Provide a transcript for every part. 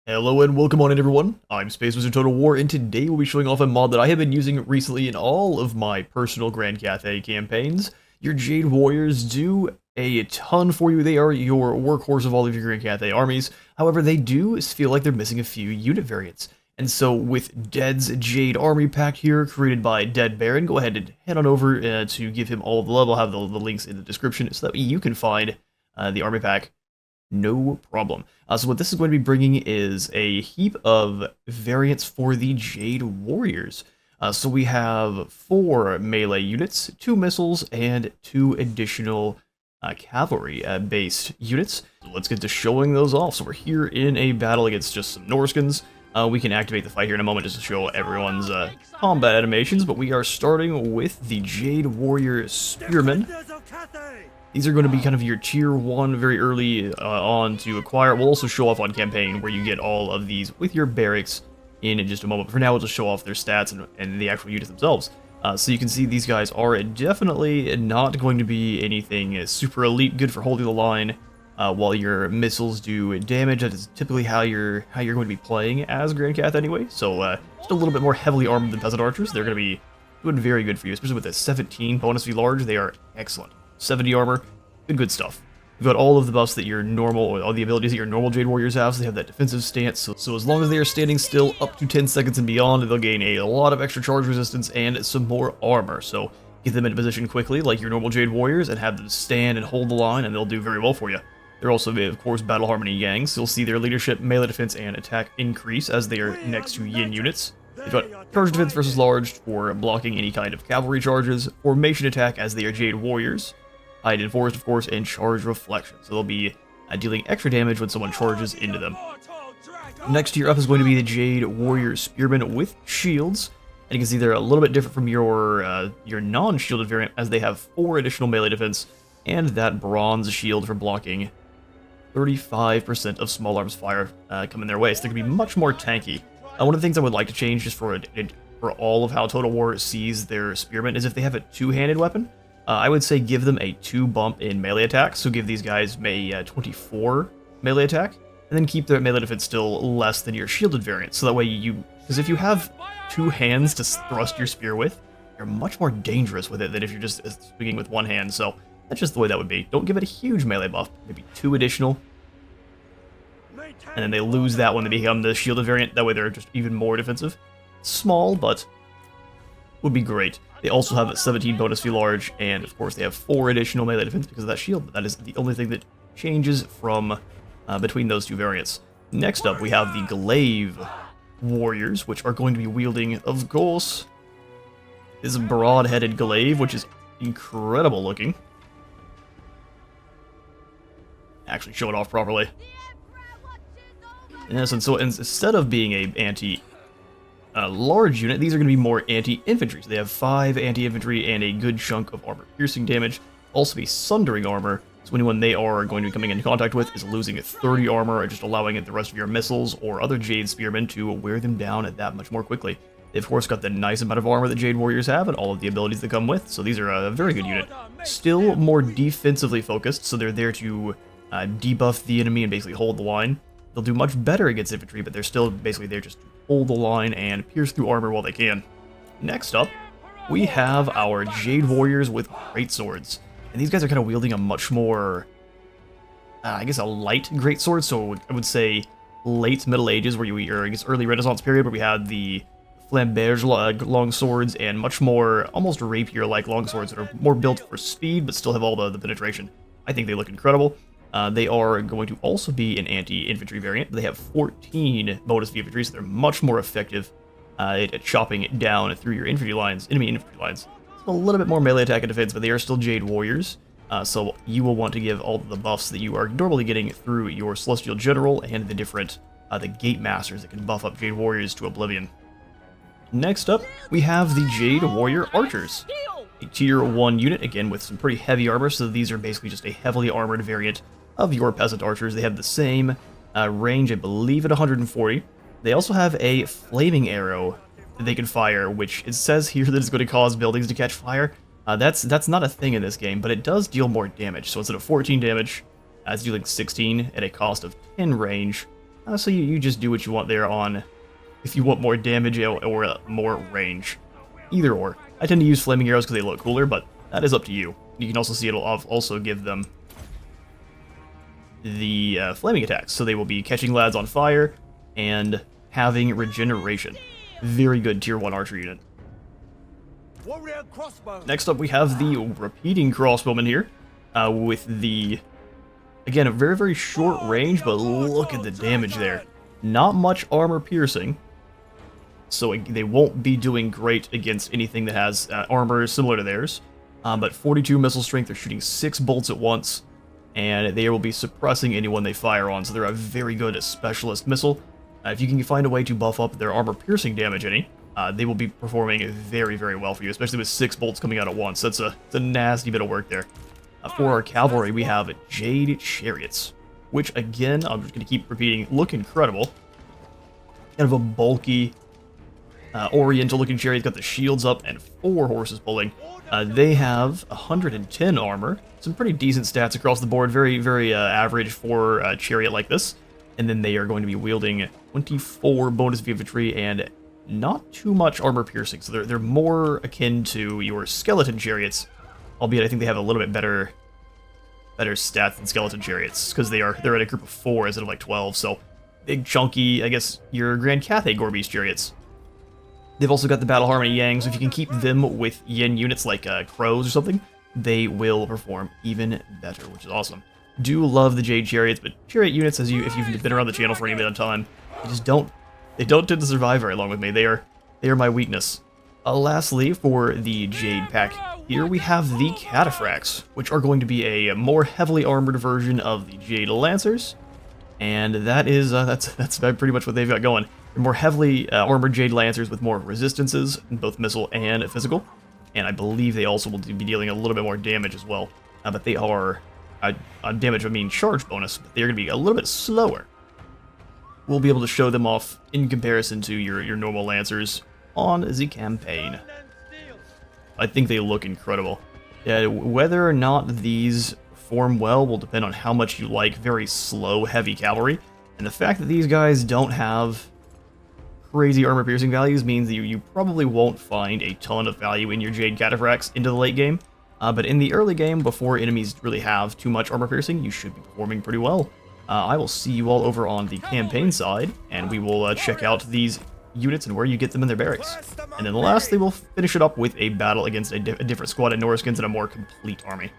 Hello and welcome on in everyone, I'm Space Wizard Total War, and today we'll be showing off a mod that I have been using recently in all of my personal Grand Cathay campaigns. Your Jade Warriors do a ton for you. They are your workhorse of all of your Grand Cathay armies. However, they do feel like they're missing a few unit variants. And so with Dead's Jade Army pack here, created by Dead Baron, go ahead and head on over to give him all the love. I'll have the links in the description so that you can find the army pack. No problem. So what this is going to be bringing is a heap of variants for the Jade Warriors. So we have 4 melee units, 2 missiles, and 2 additional cavalry-based units. So let's get to showing those off. So we're here in a battle against just some Norskins. We can activate the fight here in a moment just to show everyone's combat animations, but we are starting with the Jade Warrior Spearmen. These are going to be kind of your tier 1 very early on to acquire. We'll also show off on campaign where you get all of these with your barracks in just a moment. But for now, we'll just show off their stats and the actual units themselves. So you can see these guys are definitely not going to be anything super elite, good for holding the line while your missiles do damage. That is typically how you're going to be playing as Grand Cath anyway. So just a little bit more heavily armed than Peasant Archers. They're going to be doing very good for you, especially with the 17 bonus V large. They are excellent. 70 armor, good stuff. You've got all of the buffs that your normal, or all the abilities that your normal Jade Warriors have, so they have that defensive stance, so as long as they are standing still up to 10 seconds and beyond, they'll gain a lot of extra charge resistance and some more armor, so get them into position quickly like your normal Jade Warriors and have them stand and hold the line, and they'll do very well for you. They're also, of course, Battle Harmony Yangs, so you'll see their leadership, melee defense, and attack increase as they are next to Yin units. They've got charge defense versus large for blocking any kind of cavalry charges, formation attack as they are Jade Warriors, hide in forest, of course, and charge reflection. So they'll be dealing extra damage when someone charges into them. Next tier up is going to be the Jade Warrior Spearmen with shields. And you can see they're a little bit different from your non-shielded variant, as they have 4 additional melee defense and that bronze shield for blocking 35% of small arms fire coming their way. So they're going to be much more tanky. One of the things I would like to change just for all of how Total War sees their Spearmen is if they have a two-handed weapon. I would say give them a 2 bump in melee attack, so give these guys a 24 melee attack, and then keep their melee defense still less than your shielded variant, so that way because if you have 2 hands to thrust your spear with, you're much more dangerous with it than if you're just swinging with 1 hand, so that's just the way that would be. Don't give it a huge melee buff, maybe 2 additional, and then they lose that when they become the shielded variant, that way they're just even more defensive. Small, but would be great. They also have a 17 bonus V large, and of course they have 4 additional melee defense because of that shield, but that is the only thing that changes from between those 2 variants. Next up, we have the Glaive Warriors, which are going to be wielding, of course, this broad-headed glaive, which is incredible looking. Actually show it off properly. Yes, and so instead of being a large unit, these are going to be more anti-infantry. So they have 5 anti-infantry and a good chunk of armor-piercing damage. Also be sundering armor, so anyone they are going to be coming into contact with is losing 30 armor, and just allowing the rest of your missiles or other Jade Spearmen to wear them down at that much more quickly. They've of course got the nice amount of armor that Jade Warriors have, and all of the abilities that come with, so these are a very good unit. Still more defensively focused, so they're there to debuff the enemy and basically hold the line. They'll do much better against infantry, but they're still basically there just to hold the line and pierce through armor while they can. Next up, we have our Jade Warriors with greatswords. And these guys are kind of wielding a much more, I guess, a light greatsword. So I would say late Middle Ages, or I guess early Renaissance period, where we had the flamberge long swords and much more almost rapier-like long swords that are more built for speed, but still have all the penetration. I think they look incredible. They are going to also be an anti-infantry variant. They have 14 bonus V infantry, so they're much more effective at chopping it down through your infantry lines, enemy infantry lines. It's a little bit more melee attack and defense, but they are still Jade Warriors, so you will want to give all the buffs that you are normally getting through your Celestial General and the different the Gate Masters that can buff up Jade Warriors to oblivion. Next up, we have the Jade Warrior Archers. A tier 1 unit, again with some pretty heavy armor, so these are basically just a heavily armored variant of your Peasant Archers. They have the same range, I believe, at 140. They also have a flaming arrow that they can fire, which it says here that it's going to cause buildings to catch fire. That's not a thing in this game, but it does deal more damage. So instead of 14 damage, it's dealing 16 at a cost of 10 range. So you just do what you want there on if you want more damage or more range. Either or. I tend to use flaming arrows because they look cooler, but that is up to you. You can also see it'll also give them the flaming attacks, so they will be catching lads on fire and having regeneration. Very good tier 1 archer unit. Next up we have the repeating crossbowman here, with the, again, a very, very short range, but look at the damage there. Not much armor piercing, so they won't be doing great against anything that has armor similar to theirs. But 42 missile strength, they're shooting 6 bolts at once, and they will be suppressing anyone they fire on, so they're a very good specialist missile. If you can find a way to buff up their armor piercing damage they will be performing very, very well for you, especially with 6 bolts coming out at once. It's a nasty bit of work there. For our cavalry, we have Jade Chariots, which, again, I'm just going to keep repeating, look incredible. Kind of a bulky, oriental-looking chariot, got the shields up and 4 horses pulling. They have 110 armor, some pretty decent stats across the board, very, very average for a chariot like this. And then they are going to be wielding 24 bonus infantry and not too much armor piercing, so they're more akin to your skeleton chariots, albeit I think they have a little bit better stats than skeleton chariots, because they're at a group of 4 instead of like 12, so big chunky, I guess, your Grand Cathay Gorbeast chariots. They've also got the Battle Harmony Yang, so if you can keep them with yin units like crows or something, they will perform even better, which is awesome. Do love the Jade Chariots, but chariot units, if you've been around the channel for any bit of time, they don't tend to survive very long with me. They are my weakness. Lastly, for the Jade pack, here we have the Cataphracts, which are going to be a more heavily armored version of the Jade Lancers, and that's pretty much what they've got going. They're more heavily armored Jade Lancers with more resistances, both missile and physical, and I believe they also will be dealing a little bit more damage as well. But they are, on damage I mean charge bonus, but they're going to be a little bit slower. We'll be able to show them off in comparison to your normal Lancers on the campaign. I think they look incredible. Whether or not these form well will depend on how much you like very slow, heavy cavalry, and the fact that these guys don't have crazy armor piercing values means that you probably won't find a ton of value in your Jade Cataphracts into the late game, but in the early game, before enemies really have too much armor piercing, you should be performing pretty well. I will see you all over on the campaign side, and we will check out these units and where you get them in their barracks. And then lastly, we'll finish it up with a battle against a different squad of Norskins and a more complete army.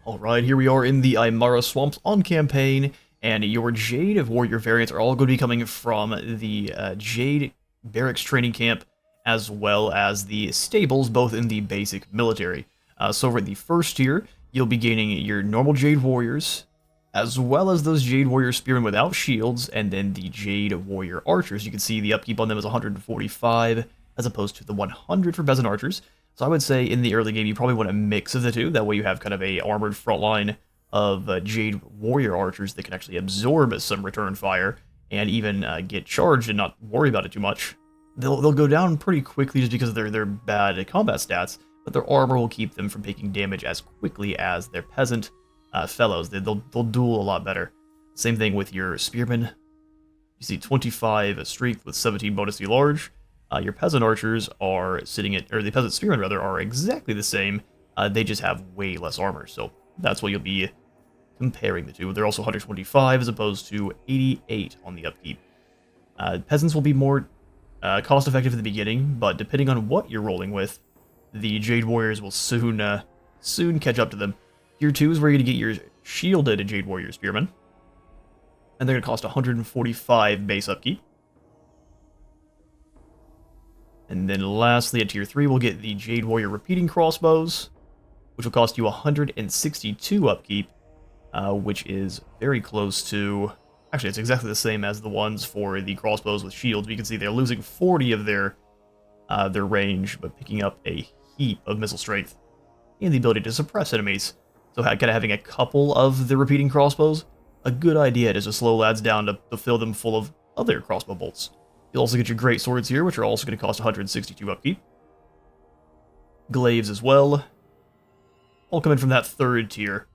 Alright, here we are in the Aymara Swamps on campaign, and your Jade Warrior variants are all going to be coming from the Jade Barracks Training Camp, as well as the stables, both in the basic military. So for the first tier, you'll be gaining your normal Jade Warriors, as well as those Jade Warrior Spearmen without shields, and then the Jade Warrior Archers. You can see the upkeep on them is 145, as opposed to the 100 for Peasant Archers. So I would say in the early game, you probably want a mix of the two. That way you have kind of a armored front line of Jade Warrior Archers that can actually absorb some return fire, and even get charged and not worry about it too much. They'll go down pretty quickly just because of their bad combat stats, but their armor will keep them from taking damage as quickly as their Peasant fellows. They'll duel a lot better. Same thing with your Spearmen. You see 25 strength with 17 bonus to large. Your Peasant Archers are sitting at, or the Peasant Spearmen rather, are exactly the same. They just have way less armor, so that's what you'll be comparing the two. They're also 125 as opposed to 88 on the upkeep. Peasants will be more cost effective at the beginning, but depending on what you're rolling with, the Jade Warriors will soon catch up to them. Tier 2 is where you're going to get your shielded Jade Warrior Spearmen, and they're going to cost 145 base upkeep. And then lastly, at Tier 3, we'll get the Jade Warrior Repeating Crossbows, which will cost you 162 upkeep, which is very close to... Actually, it's exactly the same as the ones for the crossbows with shields. You can see they're losing 40 of their range, but picking up a heap of missile strength and the ability to suppress enemies. So kind of having a couple of the repeating crossbows, a good idea to just slow lads down to fill them full of other crossbow bolts. You'll also get your great swords here, which are also going to cost 162 upkeep. Glaives as well. All coming from that third tier.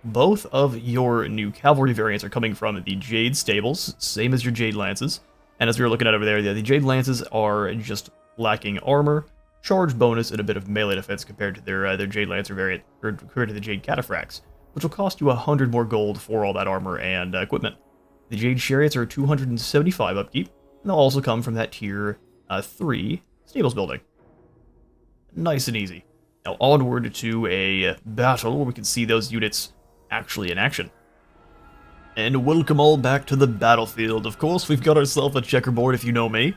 both of your new cavalry variants are coming from the Jade stables, same as your Jade lances. And as we were looking at over there, the Jade lances are just lacking armor, charge bonus, and a bit of melee defense compared to their Jade lancer variant, or compared to the Jade cataphracts, which will cost you 100 more gold for all that armor and equipment. The Jade chariots are 275 upkeep, and they'll also come from that tier 3 stables building. Nice and easy. Now onward to a battle where we can see those units actually in action. And welcome all back to the battlefield. Of course, we've got ourselves a checkerboard, if you know me.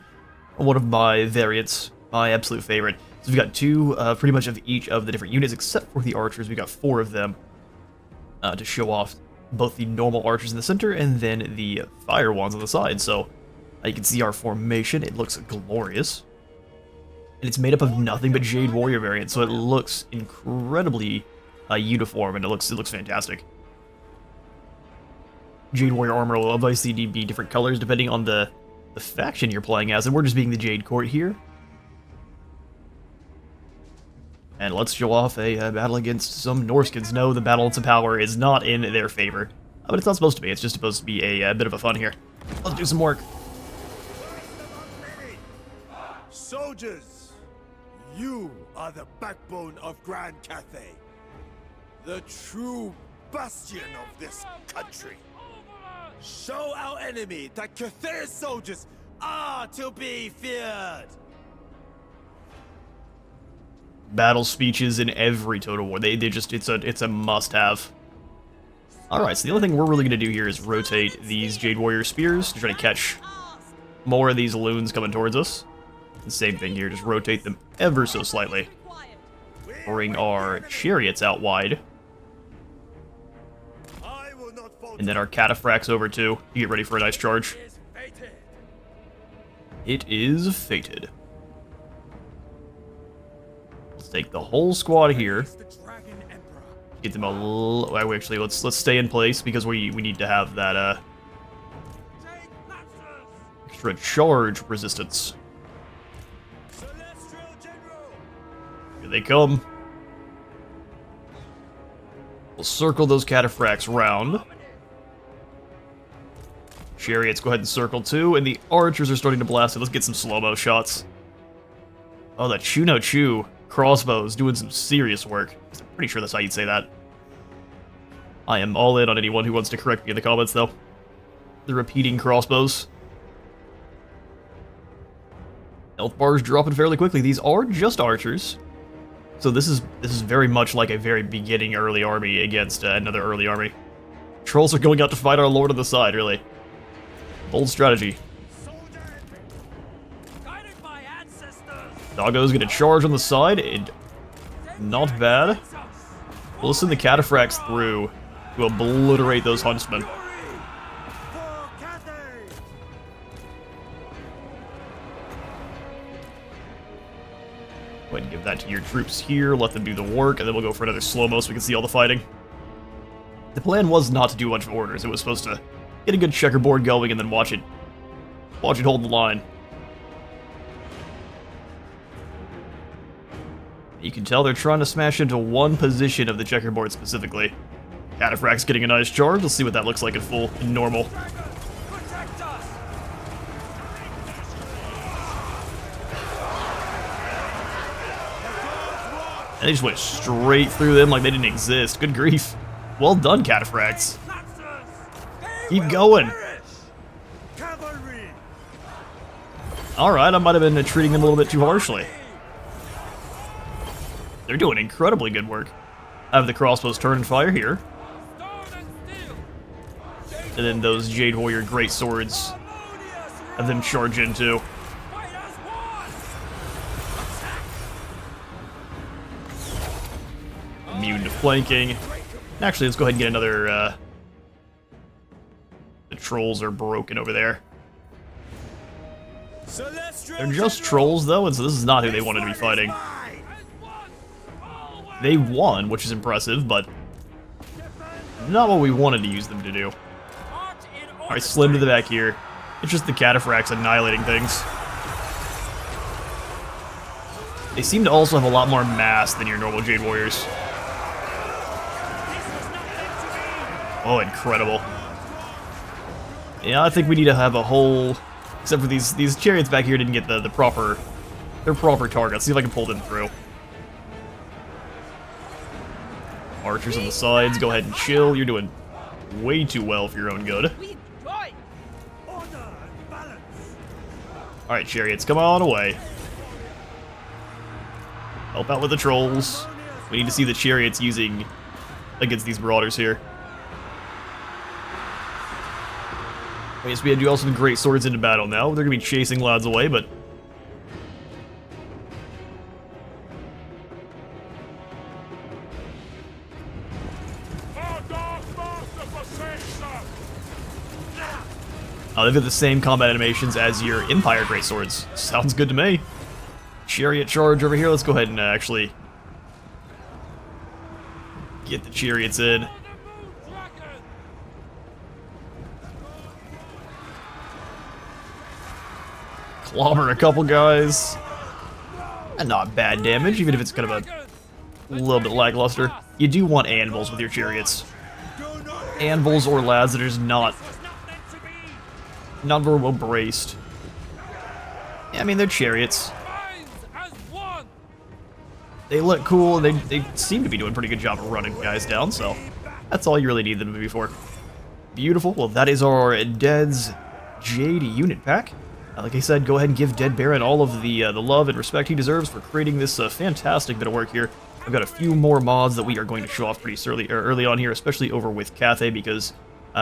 One of my variants, my absolute favorite. So we've got two, pretty much of each of the different units, except for the archers. We got 4 of them to show off both the normal archers in the center and then the fire ones on the side. So you can see our formation. It looks glorious. And it's made up of nothing but Jade Warrior variants, so it looks incredibly uniform, and it looks fantastic. Jade Warrior armor will obviously be different colors depending on the faction you're playing as, and we're just being the Jade Court here. And let's show off a battle against some Norskins. No, the balance of power is not in their favor, but it's not supposed to be. It's just supposed to be a bit of a fun here. Let's do some work. Soldiers, you are the backbone of Grand Cathay, the true bastion of this country. Show our enemy that Cathay's soldiers are to be feared. Battle speeches in every Total War. They just it's a must-have. Alright, so the only thing we're really gonna do here is rotate these Jade Warrior spears to try to catch more of these loons coming towards us. The same thing here, just rotate them ever so slightly. Bring our chariots out wide. And then our cataphracts over too, to get ready for a nice charge. It is fated. Let's take the whole squad here. Get them a little... Actually, let's stay in place because we need to have that extra charge resistance. Here they come. We'll circle those cataphracts round. Chariots, go ahead and circle too, and the archers are starting to blast it. Let's get some slow-mo shots. Oh, that Chu-no-Chu crossbow is doing some serious work. I'm pretty sure that's how you'd say that. I am all in on anyone who wants to correct me in the comments, though. The repeating crossbows. Health bars dropping fairly quickly. These are just archers. So this is very much like a very beginning early army against another early army. Trolls are going out to fight our lord on the side, really. Bold strategy. Doggo's gonna charge on the side. Not bad. We'll send the cataphracts through to obliterate those huntsmen. Go ahead and give that to your troops here. Let them do the work, and then we'll go for another slow-mo so we can see all the fighting. The plan was not to do a bunch of orders. It was supposed to get a good checkerboard going and then watch it hold the line. You can tell they're trying to smash into one position of the checkerboard specifically. Cataphract's getting a nice charge. Let's see what that looks like in normal. And they just went straight through them like they didn't exist. Good grief. Well done, cataphracts. Keep going. Alright, I might have been treating them a little bit too harshly. They're doing incredibly good work. I have the crossbows turn and fire here. And then those Jade Warrior great swords have them charge into. Immune to flanking. Actually, let's go ahead and get another... The trolls are broken over there. They're just trolls, though, and so this is not who they wanted to be fighting. They won, which is impressive, but not what we wanted to use them to do. Alright, Slim to the back here. It's just the cataphracts annihilating things. They seem to also have a lot more mass than your normal Jade Warriors. Oh, incredible. Yeah, I think we need to have a whole... Except for these chariots back here didn't get the proper... Their proper target. Let's see if I can pull them through. Archers on the sides, go ahead and chill. You're doing way too well for your own good. Alright, chariots, come on away. Help out with the trolls. We need to see the chariots using against these marauders here. I guess we had to do also the great swords into battle now. They're going to be chasing lads away, but... they've got the same combat animations as your Empire greatswords. Sounds good to me. Chariot charge over here. Let's go ahead and actually get the chariots in. Clobber a couple guys. And not bad damage, even if it's kind of a little bit lackluster. You do want anvils with your chariots. Anvils or lads that are just not very well braced. Yeah, I mean, they're chariots. They look cool, and they seem to be doing a pretty good job of running guys down, so that's all you really need them to be for. Beautiful. Well, that is our Dead's Jade unit pack. Like I said, go ahead and give Dead Baron all of the love and respect he deserves for creating this fantastic bit of work here. I've got a few more mods that we are going to show off pretty early on here, especially over with Cathay, because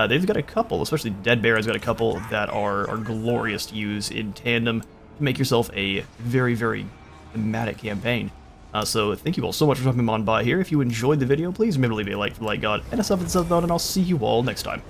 they've got a couple, especially Dead Baron's got a couple that are glorious to use in tandem to make yourself a very, very thematic campaign. So thank you all so much for dropping on by here. If you enjoyed the video, please remember to leave a like for the like god and a sub for the sub god, and I'll see you all next time.